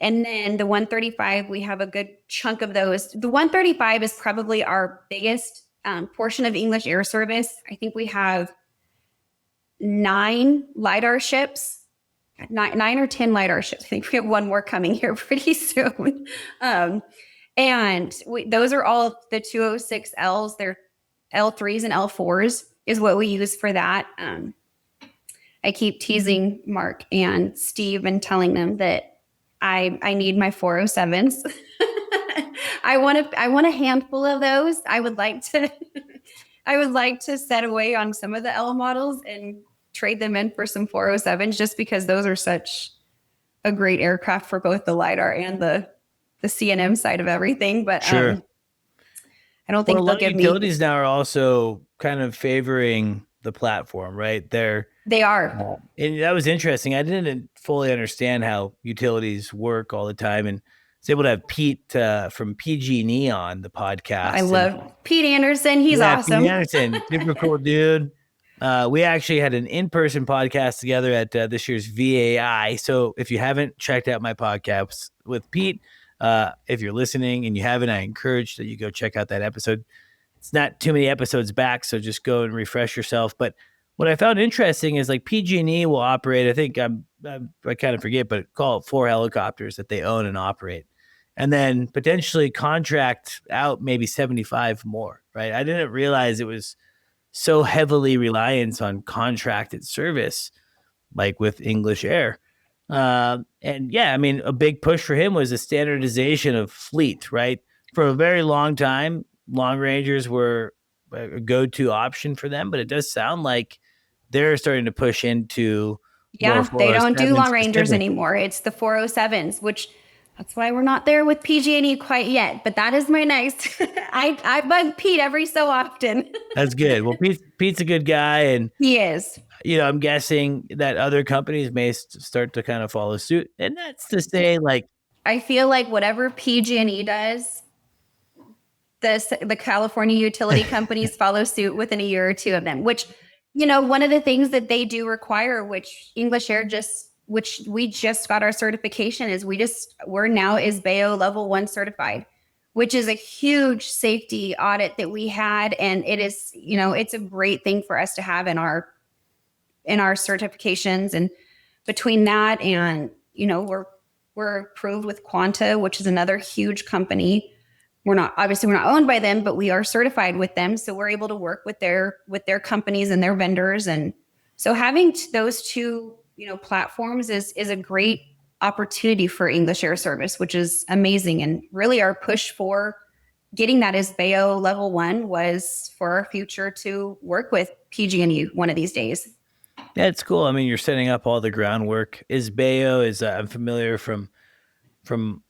And then the 135, we have a good chunk of those. The 135 is probably our biggest portion of English Air Service. I think we have 9 LiDAR ships, 9 or 10 LiDAR ships. I think we have one more coming here pretty soon. Those are all the 206Ls. They're L3s and L4s is what we use for that. I keep teasing Mark and Steve and telling them that I need my 407s. I want a handful of those. I would like to set away on some of the L models and trade them in for some 407s just because those are such a great aircraft for both the LiDAR and the CNM side of everything. But sure. I don't think they'll give me. Utilities now are also kind of favoring the platform, right? They are. And that was interesting. I didn't fully understand how utilities work all the time, and I was able to have Pete from PG&E on the podcast. I love Pete Anderson. He's awesome. Pete Anderson, super cool dude. We actually had an in-person podcast together at this year's VAI. So if you haven't checked out my podcast with Pete, if you're listening and you haven't, I encourage that you go check out that episode. It's not too many episodes back, so just go and refresh yourself. But what I found interesting is like PG&E will operate, I think I kind of forget, but call it 4 helicopters that they own and operate, and then potentially contract out maybe 75 more, right? I didn't realize it was so heavily reliant on contracted service, like with English Air. And yeah, I mean, a big push for him was the standardization of fleet, right? For a very long time, long rangers were a go-to option for them, but it does sound like they're starting to push into they don't do long rangers anymore. It's the 407s, which That's why we're not there with PG&E quite yet, but that is my next. I bug Pete every so often. That's good. Well, Pete's a good guy, and He is. I'm guessing that other companies may start to kind of follow suit. And that's to say, like, I feel like whatever PG&E does, the California utility companies follow suit within a year or two of them, which, one of the things that they do require, which which we just got our certification, is we're now ISBEO level 1 certified, which is a huge safety audit that we had. And it is, it's a great thing for us to have in our certifications. And between that and, we're approved with Quanta, which is another huge company. We're not owned by them, but we are certified with them. So we're able to work with their companies and their vendors. And so having those two, platforms is a great opportunity for English Air Service, which is amazing. And really our push for getting that ISBEO level 1 was for our future to work with PG&E one of these days. Yeah, it's cool. I mean, you're setting up all the groundwork. ISBEO is I'm familiar from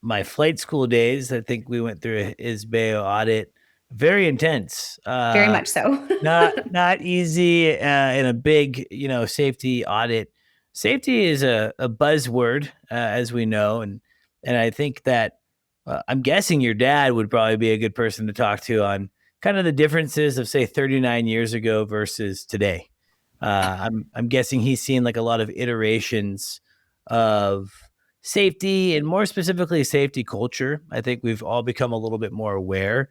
my flight school days. I think we went through a ISBEO audit. Very intense. Very much so. not easy in a big, safety audit. Safety is a buzzword, as we know, and I think that I'm guessing your dad would probably be a good person to talk to on kind of the differences of, say, 39 years ago versus today. I'm guessing he's seen like a lot of iterations of safety, and more specifically safety culture. I think we've all become a little bit more aware.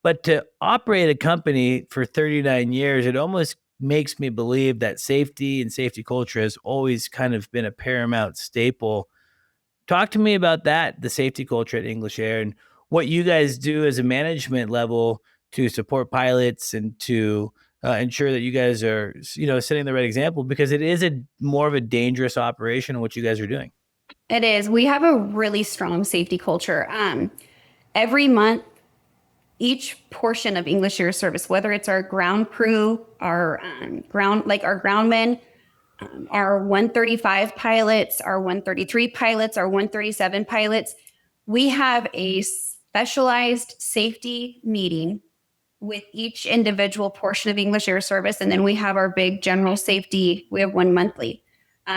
But to operate a company for 39 years, it almost makes me believe that safety and safety culture has always kind of been a paramount staple. Talk to me about that, the safety culture at English Air, and what you guys do as a management level to support pilots and to ensure that you guys are, setting the right example, because it is more of a dangerous operation in what you guys are doing. It is. We have a really strong safety culture. Every month, each portion of English Air Service, whether it's our ground crew, our groundmen, our 135 pilots, our 133 pilots, our 137 pilots, we have a specialized safety meeting with each individual portion of English Air Service. And then we have our big general safety. We have one monthly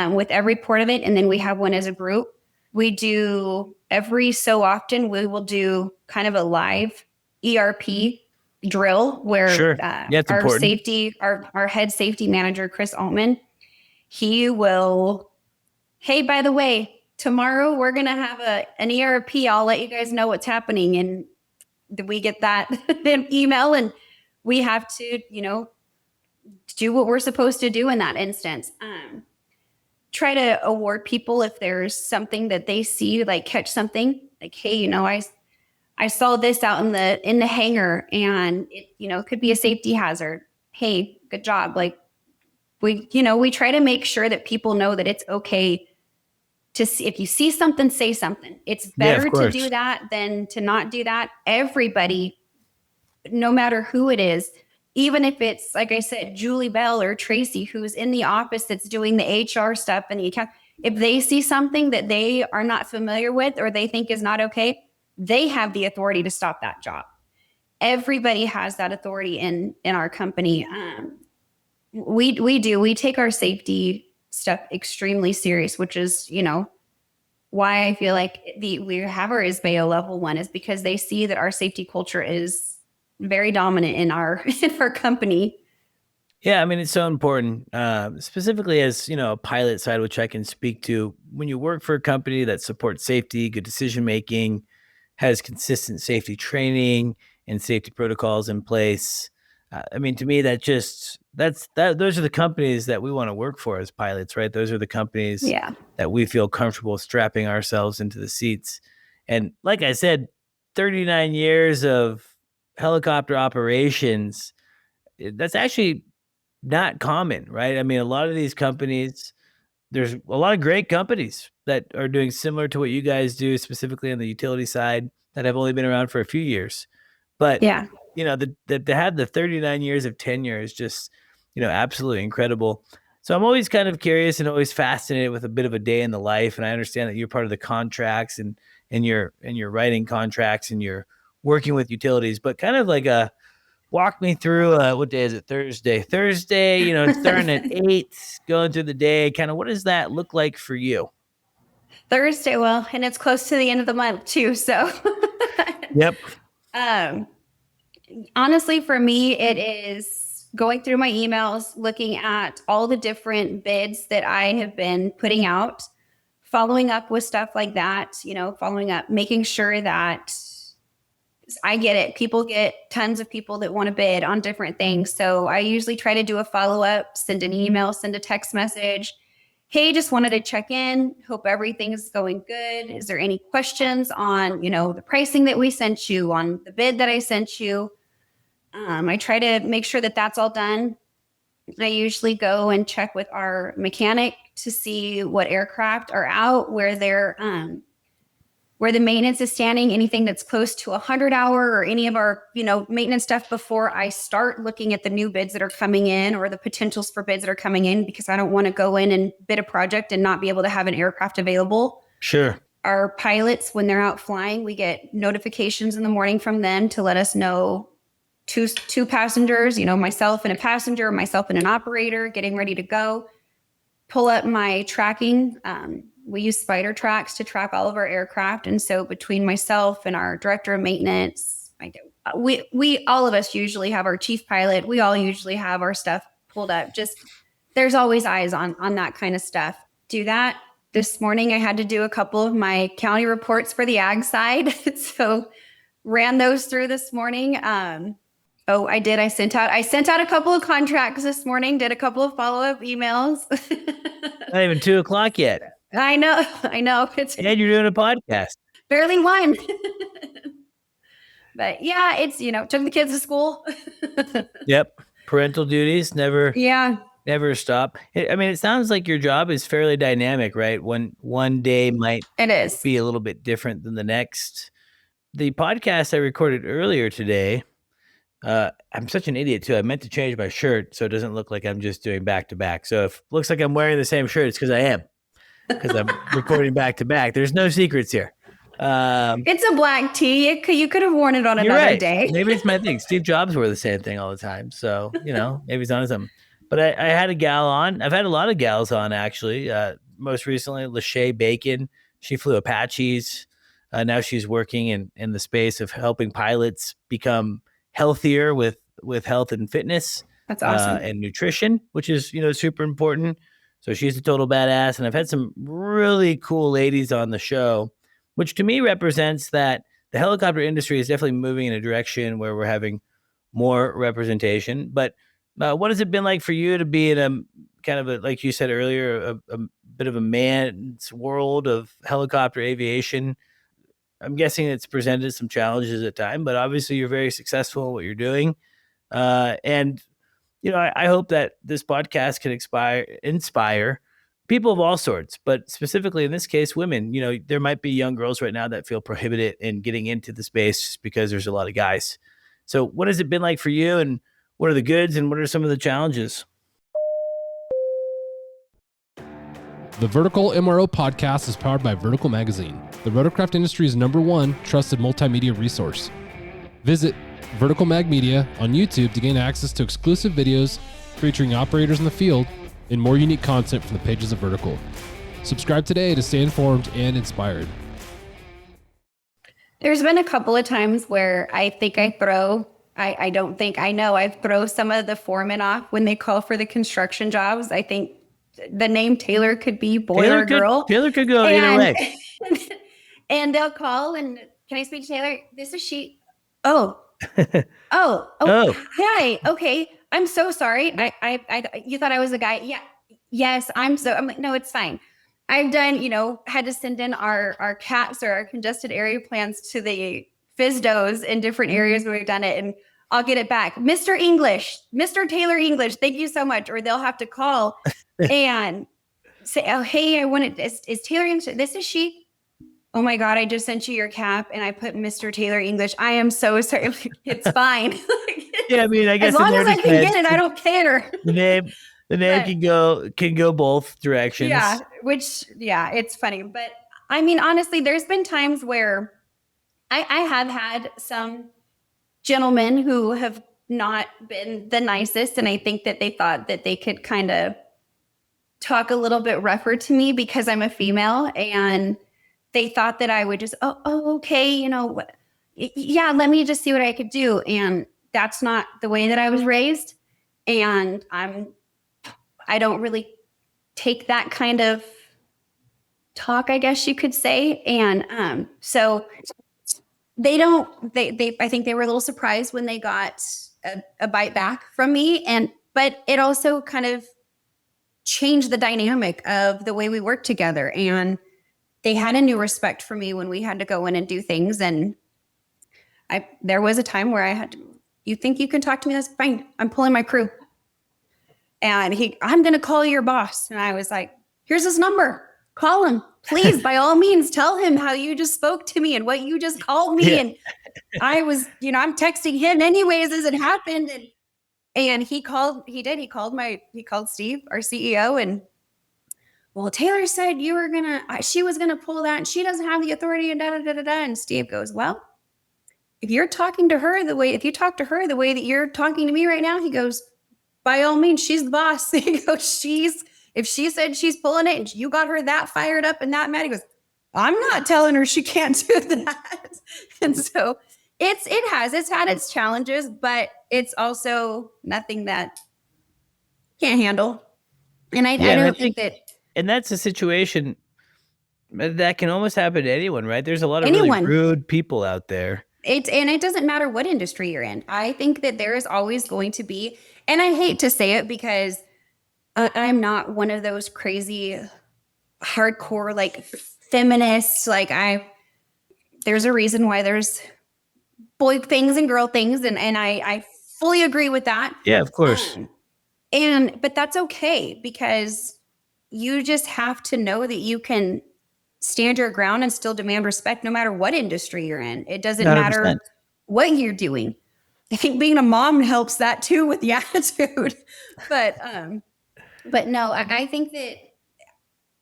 with every port of it. And then we have one as a group. We do every so often, we will do kind of a live ERP drill where Sure. our head safety manager, Chris Altman, he will, hey, by the way, tomorrow we're going to have an ERP. I'll let you guys know what's happening. And we get that email, and we have to, do what we're supposed to do in that instance. Try to award people if there's something that they see, like catch something like, hey, I saw this out in the hangar, and it could be a safety hazard. Hey, good job. Like we try to make sure that people know that it's okay to see, if you see something, say something. It's better to do that than to not do that. Everybody, no matter who it is, even if it's, like I said, Julie Bell or Tracy, who's in the office that's doing the HR stuff and the account, if they see something that they are not familiar with or they think is not okay, they have the authority to stop that job. Everybody has that authority in our company. We take our safety stuff extremely serious, which is, why I feel like we have our ISBEO level 1 is because they see that our safety culture is very dominant in our company. Yeah, I mean, it's so important, specifically as, a pilot side, which I can speak to. When you work for a company that supports safety, good decision-making, has consistent safety training and safety protocols in place, I mean, to me, those are the companies that we want to work for as pilots, right? Those are the companies that we feel comfortable strapping ourselves into the seats. And like I said, 39 years of helicopter operations, that's actually not common, right? I mean, a lot of these companies, there's a lot of great companies that are doing similar to what you guys do, specifically on the utility side, that have only been around for a few years. But, to have the 39 years of tenure is just, absolutely incredible. So I'm always kind of curious and always fascinated with a bit of a day in the life. And I understand that you're part of the contracts and and you're writing contracts and you're working with utilities, but kind of like walk me through what day is it? Thursday, you know, starting at 8, going through the day, kind of what does that look like for you? Thursday, well, and it's close to the end of the month too, so Yep. Honestly, for me, it is going through my emails, looking at all the different bids that I have been putting out, following up with stuff like that, you know, following up, making sure that I get it. People get tons of people that want to bid on different things. So I usually try to do a follow-up, send an email, send a text message. Hey, just wanted to check in. Hope everything's going good. Is there any questions on, you know, the pricing that we sent you, on the bid that I sent you? I try to make sure that that's all done. I usually go and check with our mechanic to see what aircraft are out, where they're, where the maintenance is standing, anything that's close to 100-hour or any of our, you know, maintenance stuff before I start looking at the new bids that are coming in or the potentials for bids that are coming in, because I don't want to go in and bid a project and not be able to have an aircraft available. Sure. Our pilots, when they're out flying, we get notifications in the morning from them to let us know two passengers, you know, myself and a passenger, myself and an operator getting ready to go. Pull up my tracking. We use spider tracks to track all of our aircraft. And so between myself and our director of maintenance, we all of us usually have our chief pilot. We all usually have our stuff pulled up. Just there's always eyes on that kind of stuff. Do that. This morning I had to do a couple of my county reports for the ag side. So ran those through this morning. Oh, I did. I sent out a couple of contracts this morning, did a couple of follow-up emails. Not even 2:00 yet. I know. And you're doing a podcast. Barely one. But yeah, it's, you know, took the kids to school. Yep. Parental duties never stop. I mean, it sounds like your job is fairly dynamic, right? One day might be a little bit different than the next. The podcast I recorded earlier today, I'm such an idiot too. I meant to change my shirt so it doesn't look like I'm just doing back to back. So if it looks like I'm wearing the same shirt, it's because I am. Because I'm recording back to back. There's no secrets here. It's a black tee. You could have worn it on another day. Maybe it's my thing. Steve Jobs wore the same thing all the time. So, you know, maybe he's on something. But I had a gal on. I've had a lot of gals on, actually. Most recently, Lachey Bacon. She flew Apaches. Now she's working in the space of helping pilots become healthier with health and fitness. That's awesome. And nutrition, which is, you know, super important. So she's a total badass. And I've had some really cool ladies on the show, which to me represents that the helicopter industry is definitely moving in a direction where we're having more representation. But what has it been like for you to be in a kind of a, like you said earlier, a bit of a man's world of helicopter aviation? I'm guessing it's presented some challenges at times, but obviously you're very successful in what you're doing. And you know, I hope that this podcast can inspire people of all sorts, but specifically in this case, women. You know, there might be young girls right now that feel prohibited in getting into the space just because there's a lot of guys. So what has it been like for you, and what are the goods and what are some of the challenges? The Vertical MRO podcast is powered by Vertical Magazine, the rotorcraft industry's #1 trusted multimedia resource. Visit Vertical Mag Media on YouTube to gain access to exclusive videos featuring operators in the field and more unique content from the pages of Vertical. Subscribe today to stay informed and inspired. There's been a couple of times where I think I throw some of the foremen off when they call for the construction jobs. I think the name Taylor could be boy or girl. Taylor could go either way. And they'll call and, can I speak to Taylor? This is she. Oh, hi. Okay. I'm so sorry. I you thought I was a guy. Yeah. Yes. I'm like, no, it's fine. I've done, you know, had to send in our CATS or our congested area plans to the FSDOs in different areas where we've done it. And I'll get it back. Mr. Taylor English. Thank you so much. Or they'll have to call and say, oh, hey, is Taylor English? This is she. Oh my God, I just sent you your cap and I put Mr. Taylor English. I am so sorry. It's fine. Yeah, I mean, I guess as long as I can get it, I don't care. The name can go both directions. Yeah, it's funny. But I mean, honestly, there's been times where I have had some gentlemen who have not been the nicest. And I think that they thought that they could kind of talk a little bit rougher to me because I'm a female. And they thought that I would just, okay, yeah, let me just see what I could do. And that's not the way that I was raised. And I don't really take that kind of talk, I guess you could say. And so I think they were a little surprised when they got a bite back from me. But it also kind of changed the dynamic of the way we worked together. And they had a new respect for me when we had to go in and do things. And there was a time where I had to, you think you can talk to me? That's fine. I'm pulling my crew. And I'm going to call your boss. And I was like, here's his number. Call him. Please, by all means, tell him how you just spoke to me and what you just called me. Yeah. And I was, I'm texting him anyways as it happened. And he called Steve, our CEO. And well, Taylor said she was going to pull that and she doesn't have the authority and da-da-da-da-da. And Steve goes, well, if you talk to her the way that you're talking to me right now, he goes, by all means, she's the boss. He goes, if she said she's pulling it and you got her that fired up and that mad, he goes, I'm not telling her she can't do that. And so it's had its challenges, but it's also nothing that can't handle. And I don't think that. And that's a situation that can almost happen to anyone, right? There's a lot of really rude people out there. And it doesn't matter what industry you're in. I think that there is always going to be, and I hate to say it because I'm not one of those crazy hardcore like feminists. There's a reason why there's boy things and girl things. And I fully agree with that. Yeah, of course. But that's okay because you just have to know that you can stand your ground and still demand respect no matter what industry you're in. It doesn't 100%. Matter what you're doing. I think being a mom helps that too with the attitude. But no, I think that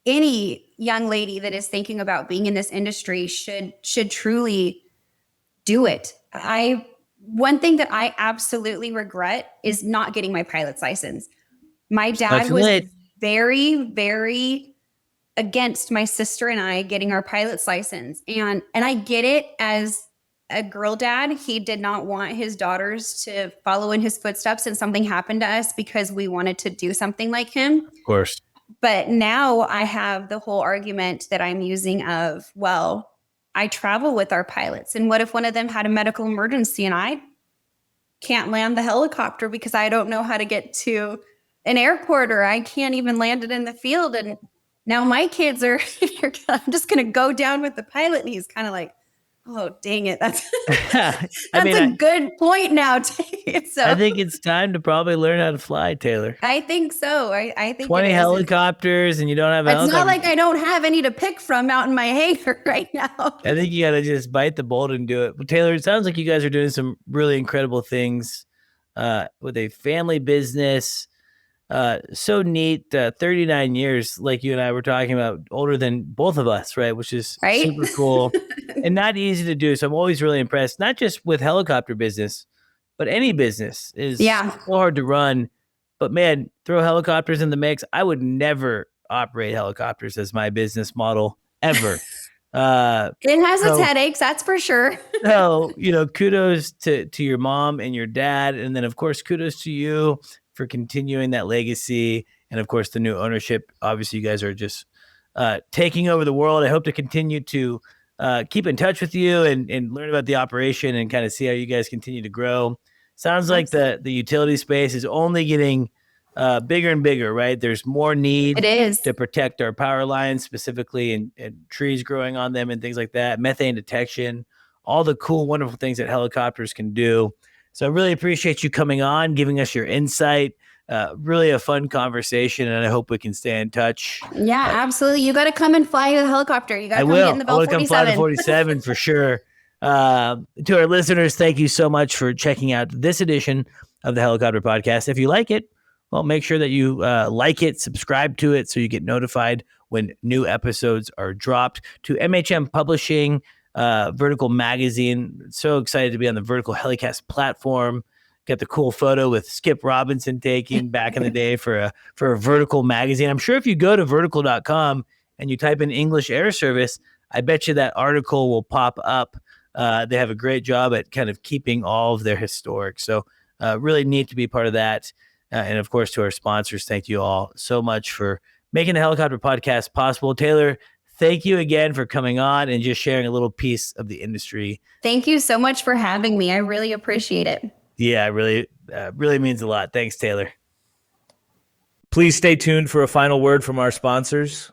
any young lady that is thinking about being in this industry should truly do it. One thing that I absolutely regret is not getting my pilot's license. My dad was very, very against my sister and I getting our pilot's license. And I get it as a girl dad. He did not want his daughters to follow in his footsteps and something happened to us because we wanted to do something like him. Of course. But now I have the whole argument that I'm using of, well, I travel with our pilots. And what if one of them had a medical emergency and I can't land the helicopter because I don't know how to get to an airport or I can't even land it in the field. And now my kids are, I'm just going to go down with the pilot. And he's kind of like, oh, dang it. That's a good point now. So, I think it's time to probably learn how to fly, Taylor. I think so. I think 20 helicopters and you don't have a helicopter. It's not like I don't have any to pick from out in my hangar right now. I think you got to just bite the bullet and do it. But Taylor, it sounds like you guys are doing some really incredible things with a family business. So neat. 39 years, like you and I were talking about, older than both of us, right? Which is super cool and not easy to do. So I'm always really impressed, not just with helicopter business, but any business is so hard to run. But man, throw helicopters in the mix. I would never operate helicopters as my business model ever. It has its headaches, that's for sure. So, kudos to your mom and your dad. And then of course, kudos to you for continuing that legacy. And of course, the new ownership. Obviously, you guys are just taking over the world. I hope to continue to keep in touch with you and learn about the operation and kind of see how you guys continue to grow. Sounds like the utility space is only getting bigger and bigger, right? There's more need to protect our power lines specifically and trees growing on them and things like that, methane detection, all the cool, wonderful things that helicopters can do. So I really appreciate you coming on, giving us your insight. Really a fun conversation, and I hope we can stay in touch. Yeah, absolutely. You got to come and fly the helicopter. You got to come get in the Bell 47. I will come fly the 47 for sure. To our listeners, thank you so much for checking out this edition of the Helicopter Podcast. If you like it, well, make sure that you like it, subscribe to it so you get notified when new episodes are dropped. To MHM Publishing, Vertical Magazine. So excited to be on the Vertical HeliCASTS platform. Got the cool photo with Skip Robinson taking back in the day for a Vertical magazine. I'm sure if you go to vertical.com and you type in English Air Service, I bet you that article will pop up. They have a great job at kind of keeping all of their historic. So really neat to be part of that. And of course, to our sponsors, thank you all so much for making the Helicopter Podcast possible. Taylor, thank you again for coming on and just sharing a little piece of the industry. Thank you so much for having me. I really appreciate it. Yeah, really means a lot. Thanks, Taylor. Please stay tuned for a final word from our sponsors.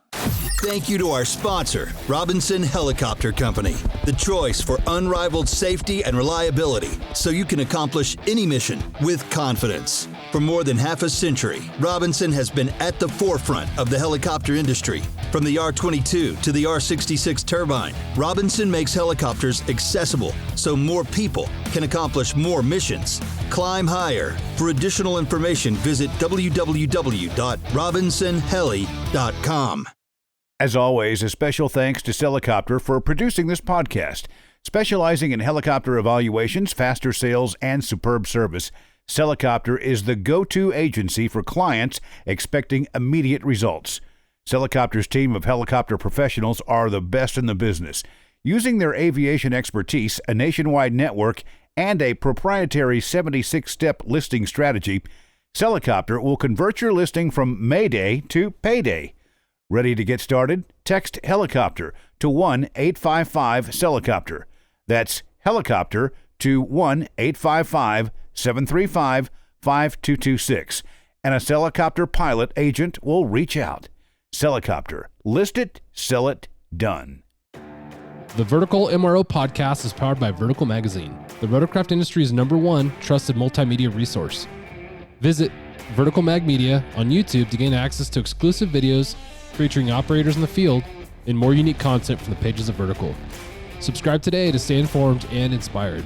Thank you to our sponsor, Robinson Helicopter Company, the choice for unrivaled safety and reliability so you can accomplish any mission with confidence. For more than half a century, Robinson has been at the forefront of the helicopter industry. From the R-22 to the R-66 turbine, Robinson makes helicopters accessible so more people can accomplish more missions. Climb higher. For additional information, visit www.robinsonheli.com. As always, a special thanks to HeliCASTS for producing this podcast. Specializing in helicopter evaluations, faster sales, and superb service, HeliCASTS is the go-to agency for clients expecting immediate results. HeliCASTS' team of helicopter professionals are the best in the business. Using their aviation expertise, a nationwide network, and a proprietary 76-step listing strategy, HeliCASTS will convert your listing from Mayday to payday. Ready to get started? Text helicopter to 1-855-HELICOPTER. That's helicopter to 1-855-735-5226. And a HeliCASTS pilot agent will reach out. HeliCASTS. List it, sell it, done. The Vertical MRO podcast is powered by Vertical Magazine, the rotorcraft industry's #1 trusted multimedia resource. Visit Vertical Mag Media on YouTube to gain access to exclusive videos featuring operators in the field and more unique content from the pages of Vertical. Subscribe today to stay informed and inspired.